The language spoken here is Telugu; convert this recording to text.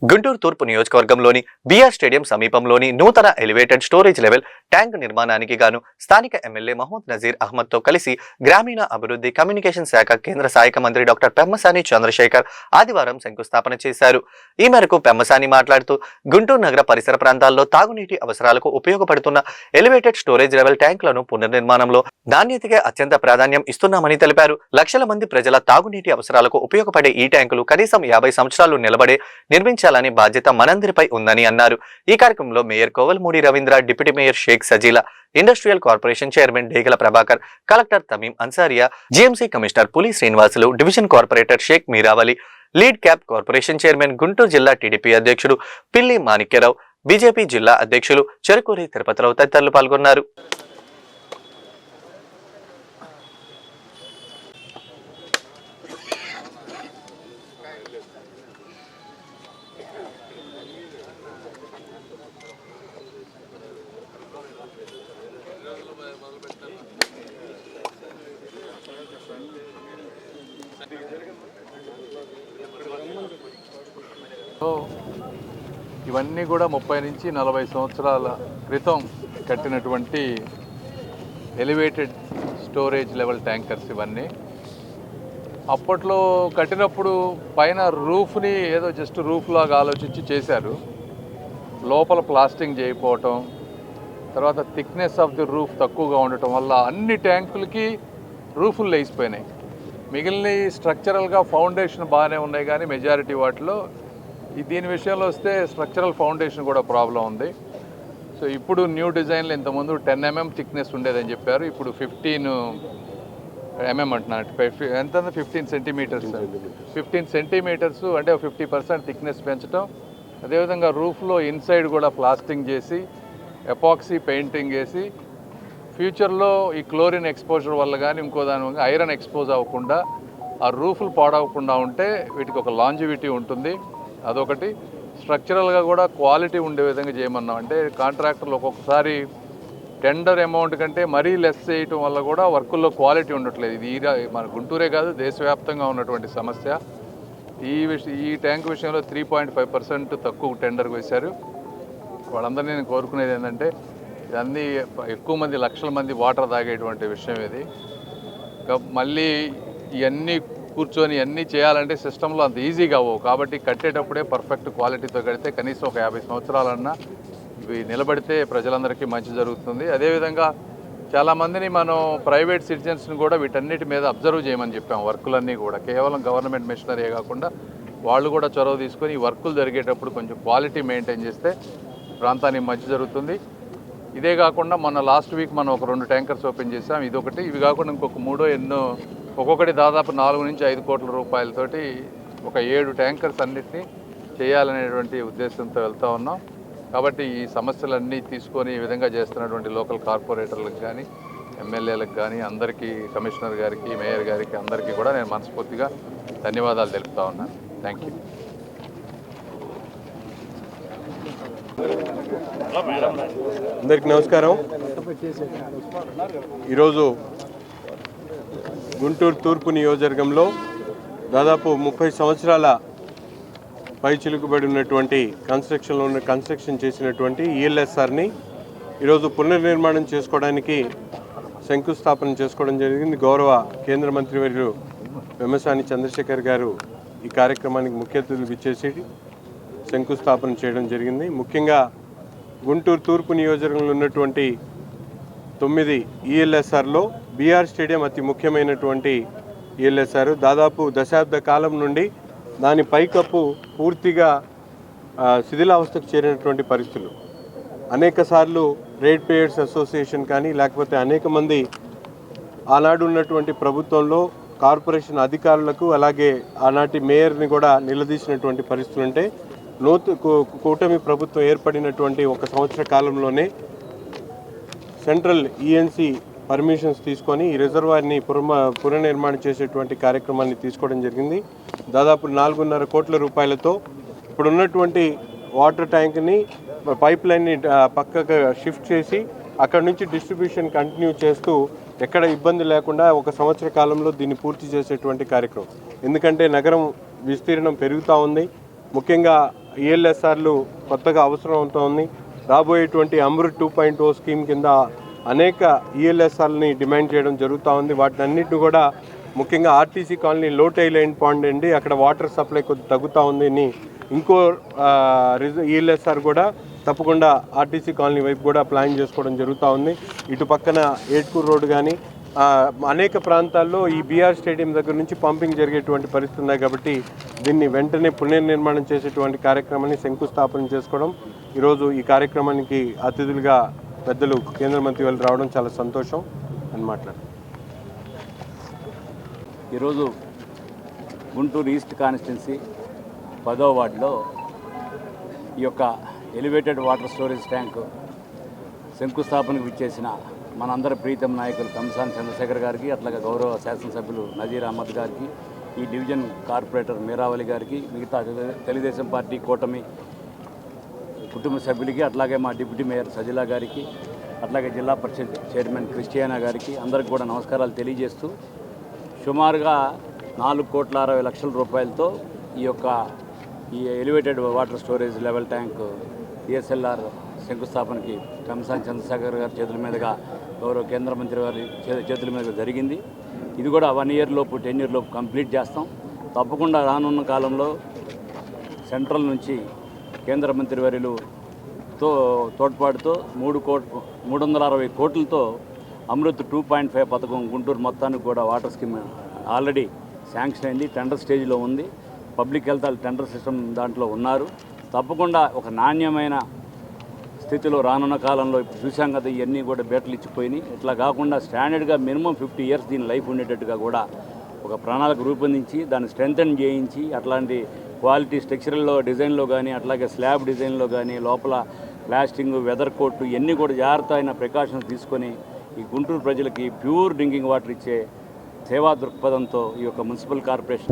గుంటూరు తూర్పు నియోజకవర్గంలోని బీఆర్ స్టేడియం సమీపంలోని నూతన ఎలివేటెడ్ స్టోరేజ్ లెవెల్ ట్యాంక్ నిర్మాణానికి గాను స్థానిక ఎమ్మెల్యే మహమ్మద్ నజీర్ అహ్మద్ తో కలిసి గ్రామీణ అభివృద్ధి కమ్యూనికేషన్ శాఖ కేంద్ర సహాయక మంత్రి డాక్టర్ పెమ్మసాని చంద్రశేఖర్ ఆదివారం శంకుస్థాపన చేశారు. ఈ మేరకు పెమ్మసాని మాట్లాడుతూ గుంటూరు నగర పరిసర ప్రాంతాల్లో తాగునీటి అవసరాలకు ఉపయోగపడుతున్న ఎలివేటెడ్ స్టోరేజ్ లెవెల్ ట్యాంకులను పునర్నిర్మాణంలో నాణ్యతకే అత్యంత ప్రాధాన్యం ఇస్తున్నామని తెలిపారు. లక్షల మంది ప్రజల తాగునీటి అవసరాలకు ఉపయోగపడే ఈ ట్యాంకులు కనీసం 50 సంవత్సరాలు నిలబడే నిర్మించాలని బాధ్యత మనందరిపై ఉందని అన్నారు. ఈ కార్యక్రమంలో mayor Kovelamudi Ravindra, deputy mayor Shaik Sajila, industrial corporation chairman Degala Prabhakar, collector Tameem Ansariya, GMC commissioner Puli Srinivasulu, division corporator Shaik Meeravali, lead cap corporation chairman Guntur జిల్లా టీడీపీ అధ్యక్షుడు పిల్లి మాణిక్యరావు, బీజేపీ జిల్లా అధ్యక్షులు చెరుకూరి తిరుపతిరావు తదితరులు పాల్గొన్నారు. ఇవన్నీ కూడా 30 నుంచి 40 సంవత్సరాల క్రితం కట్టినటువంటి ఎలివేటెడ్ స్టోరేజ్ లెవెల్ ట్యాంకర్స్. ఇవన్నీ అప్పట్లో కట్టినప్పుడు పైన రూఫ్ని ఏదో జస్ట్ రూఫ్ లాగా ఆలోచించి చేశారు. లోపల ప్లాస్టింగ్ చేయకపోవటం, తర్వాత థిక్నెస్ ఆఫ్ ది రూఫ్ తక్కువగా ఉండటం వల్ల అన్ని ట్యాంకులకి రూఫులు లేచిపోయినాయి. మిగిలిన స్ట్రక్చరల్గా ఫౌండేషన్ బాగానే ఉన్నాయి, కానీ మెజారిటీ వాటిలో దీని విషయంలో వస్తే స్ట్రక్చరల్ ఫౌండేషన్ కూడా ప్రాబ్లం ఉంది. సో ఇప్పుడు న్యూ డిజైన్లు ఇంతకుముందు 10 mm థిక్నెస్ ఉండేదని చెప్పారు, ఇప్పుడు 15 mm అంటున్నారు. ఎంత 15 సెంటీమీటర్స్ 15 సెంటీమీటర్స్ అంటే 50% థిక్నెస్ పెంచడం. అదేవిధంగా రూఫ్లో ఇన్సైడ్ కూడా ప్లాస్టింగ్ చేసి ఎపాక్సీ పెయింటింగ్ వేసి ఫ్యూచర్లో ఈ క్లోరిన్ ఎక్స్పోజర్ వల్ల కానీ ఇంకో దాని వల్ల ఐరన్ ఎక్స్పోజ్ అవ్వకుండా ఆ రూఫ్లు పాడవకుండా ఉంటే వీటికి ఒక లాంజివిటీ ఉంటుంది. అదొకటి. స్ట్రక్చరల్గా కూడా క్వాలిటీ ఉండే విధంగా చేయమన్నాం. అంటే కాంట్రాక్టర్లు ఒక్కొక్కసారి టెండర్ అమౌంట్ కంటే మరీ లెస్ చేయటం వల్ల కూడా వర్కుల్లో క్వాలిటీ ఉండట్లేదు. ఇది మన గుంటూరే కాదు, దేశవ్యాప్తంగా ఉన్నటువంటి సమస్య. ఈ ట్యాంక్ విషయంలో 3.5% తక్కువ టెండర్ వేశారు. వాళ్ళందరినీ నేను కోరుకునేది ఏంటంటే, ఇదన్నీ ఎక్కువ మంది, లక్షల మంది వాటర్ తాగేటువంటి విషయం ఇది. మళ్ళీ ఇవన్నీ కూర్చొని అన్నీ చేయాలంటే సిస్టంలో అంత ఈజీగా అవ్వవు. కాబట్టి కట్టేటప్పుడే పర్ఫెక్ట్ క్వాలిటీతో కడితే కనీసం ఒక 50 సంవత్సరాలన్నా ఇవి నిలబడితే ప్రజలందరికీ మంచి జరుగుతుంది. అదేవిధంగా చాలామందిని మనం ప్రైవేట్ సిటిజన్స్ని కూడా వీటన్నిటి మీద అబ్జర్వ్ చేయమని చెప్పాం. వర్కులన్నీ కూడా కేవలం గవర్నమెంట్ మిషనరీ కాకుండా వాళ్ళు కూడా చొరవ తీసుకొని ఈ వర్కులు జరిగేటప్పుడు కొంచెం క్వాలిటీ మెయింటైన్ చేస్తే ప్రాంతానికి మంచి జరుగుతుంది. ఇదే కాకుండా మొన్న లాస్ట్ వీక్ మనం ఒక 2 ట్యాంకర్స్ ఓపెన్ చేసాం. ఇదొకటి. ఇవి కాకుండా ఇంకొక 3 ఎన్నో, ఒక్కొక్కటి దాదాపు 4 నుంచి 5 కోట్ల రూపాయలతోటి ఒక 7 ట్యాంకర్స్ అన్నిటినీ చేయాలనేటువంటి ఉద్దేశంతో వెళ్తూ ఉన్నాం. కాబట్టి ఈ సమస్యలన్నీ తీసుకొని ఈ విధంగా చేస్తున్నటువంటి లోకల్ కార్పొరేటర్లకు కానీ, ఎమ్మెల్యేలకు కానీ, అందరికీ, కమిషనర్ గారికి, మేయర్ గారికి, అందరికీ కూడా నేను మనస్ఫూర్తిగా ధన్యవాదాలు తెలుపుతా ఉన్నాను. Thank you. అందరికీ నమస్కారం. ఈరోజు గుంటూరు తూర్పు నియోజకవర్గంలో దాదాపు 30 సంవత్సరాల పై చిలుకుబడి ఉన్నటువంటి కన్స్ట్రక్షన్ చేసినటువంటి ఈఎల్ఎస్ఆర్ని ఈరోజు పునర్నిర్మాణం చేసుకోవడానికి శంకుస్థాపన చేసుకోవడం జరిగింది. గౌరవ కేంద్ర మంత్రివర్యులు పెమ్మసాని చంద్రశేఖర్ గారు ఈ కార్యక్రమానికి ముఖ్య అతిథులు ఇచ్చేసి శంకుస్థాపన చేయడం జరిగింది. ముఖ్యంగా గుంటూరు తూర్పు నియోజకవర్గంలో ఉన్నటువంటి 9 ఈఎల్ఎస్ఆర్లో బీఆర్ స్టేడియం అతి ముఖ్యమైనటువంటి ఈఎల్ఎస్ఆర్. దాదాపు దశాబ్ద కాలం నుండి దాని పైకప్పు పూర్తిగా శిథిలావస్థకు చేరినటువంటి పరిస్థితులు. అనేక సార్లు రేట్ పేయర్స్ అసోసియేషన్ కానీ, లేకపోతే అనేక మంది ఆనాడు ఉన్నటువంటి ప్రభుత్వంలో కార్పొరేషన్ అధికారులకు, అలాగే ఆనాటి మేయర్ని కూడా నిలదీసినటువంటి పరిస్థితులు ఉంటే, కూటమి ప్రభుత్వం ఏర్పడినటువంటి 1 సంవత్సర కాలంలోనే సెంట్రల్ ఈఎన్సీ పర్మిషన్స్ తీసుకొని ఈ రిజర్వాయర్ని పునర్నిర్మాణం చేసేటువంటి కార్యక్రమాన్ని తీసుకోవడం జరిగింది. దాదాపు 4.5 కోట్ల రూపాయలతో ఇప్పుడున్నటువంటి వాటర్ ట్యాంక్ని, పైప్ లైన్ని పక్కకు షిఫ్ట్ చేసి అక్కడ నుంచి డిస్ట్రిబ్యూషన్ కంటిన్యూ చేస్తూ ఎక్కడ ఇబ్బంది లేకుండా 1 సంవత్సర కాలంలో దీన్ని పూర్తి చేసేటువంటి కార్యక్రమం. ఎందుకంటే నగరం విస్తీర్ణం పెరుగుతూ ఉంది. ముఖ్యంగా ఈఎల్ఎస్ఆర్లు కొత్తగా అవసరం అవుతోంది. రాబోయేటువంటి అమృత్ 2.0 స్కీమ్ కింద అనేక ఈఎల్ఎస్ఆర్ని డిమాండ్ చేయడం జరుగుతూ ఉంది. వాటిని అన్నింటిని కూడా ముఖ్యంగా ఆర్టీసీ కాలనీ లో టైలైన్ పాండ్ అండి, అక్కడ వాటర్ సప్లై కొద్దిగా తగ్గుతూ ఉంది అని ఇంకో ఈఎల్ఎస్ఆర్ కూడా తప్పకుండా ఆర్టీసీ కాలనీ వైపు కూడా ప్లాన్ చేసుకోవడం జరుగుతూ ఉంది. ఇటు పక్కన ఏట్కూరు రోడ్డు కానీ అనేక ప్రాంతాల్లో ఈ బీఆర్ స్టేడియం దగ్గర నుంచి పంపింగ్ జరిగేటువంటి పరిస్థితి ఉన్నాయి. కాబట్టి దీన్ని వెంటనే పునర్నిర్మాణం చేసేటువంటి కార్యక్రమాన్ని శంకుస్థాపన చేసుకోవడం, ఈరోజు ఈ కార్యక్రమానికి అతిథులుగా పెద్దలు కేంద్ర మంత్రి వాళ్ళు రావడం చాలా సంతోషం అని మాట్లాడారు. ఈరోజు గుంటూరు ఈస్ట్ కాన్స్టిట్యున్సీ 10వ వార్డులో ఈ యొక్క ఎలివేటెడ్ వాటర్ స్టోరేజ్ ట్యాంకు శంకుస్థాపనకు విచ్చేసిన మనందరి ప్రీతం నాయకులు కంసాని చంద్రశేఖర్ గారికి, అట్లాగే గౌరవ శాసనసభ్యులు నజీర్ అహ్మద్ గారికి, ఈ డివిజన్ కార్పొరేటర్ మీరావళి గారికి, మిగతా తెలుగుదేశం పార్టీ కూటమి కుటుంబ సభ్యులకి, అట్లాగే మా డిప్యూటీ మేయర్ సజిలా గారికి, అట్లాగే జిల్లా పరిషత్ చైర్మన్ క్రిస్టియానా గారికి అందరికి కూడా నమస్కారాలు తెలియజేస్తూ, సుమారుగా 4,60,00,000 రూపాయలతో ఈ elevated water storage level tank ESLR శంకుస్థాపనకి కంసాని చంద్రశేఖర్ గారి చేతుల మీదుగా గౌరవ కేంద్ర మంత్రి వారి చేతుల మీదుగా జరిగింది. ఇది కూడా 1 year లోపు 10 year లోపు కంప్లీట్ చేస్తాం. తప్పకుండా రానున్న కాలంలో సెంట్రల్ నుంచి కేంద్ర మంత్రి వర్యులతో తోడ్పాటుతో 360 కోట్లతో అమృత్ 2.5 పథకం గుంటూరు మొత్తానికి కూడా వాటర్ స్కీమ్ ఆల్రెడీ శాంక్షన్ అయింది, టెండర్ స్టేజ్లో ఉంది. పబ్లిక్ హెల్త్ టెండర్ సిస్టమ్ దాంట్లో ఉన్నారు. తప్పకుండా ఒక నాణ్యమైన స్థితిలో రానున్న కాలంలో ఇప్పుడు చూసాం కదా, ఇవన్నీ కూడా బేటలు ఇచ్చిపోయినాయి. ఇట్లా కాకుండా స్టాండర్డ్గా మినిమం 50 years దీని లైఫ్ ఉండేటట్టుగా కూడా ఒక ప్రణాళిక రూపొందించి దాన్ని స్ట్రెంథన్ చేయించి అట్లాంటి క్వాలిటీ స్ట్రక్చరల్లో డిజైన్లో కానీ, అట్లాగే స్లాబ్ డిజైన్లో కానీ, లోపల ప్లాస్టింగ్ వెదర్ కోట్ ఇవన్నీ కూడా జాగ్రత్త అయిన ప్రికాషన్స్ తీసుకొని ఈ గుంటూరు ప్రజలకి ప్యూర్ డ్రింకింగ్ వాటర్ ఇచ్చే సేవా దృక్పథంతో ఈ యొక్క మున్సిపల్ కార్పొరేషన్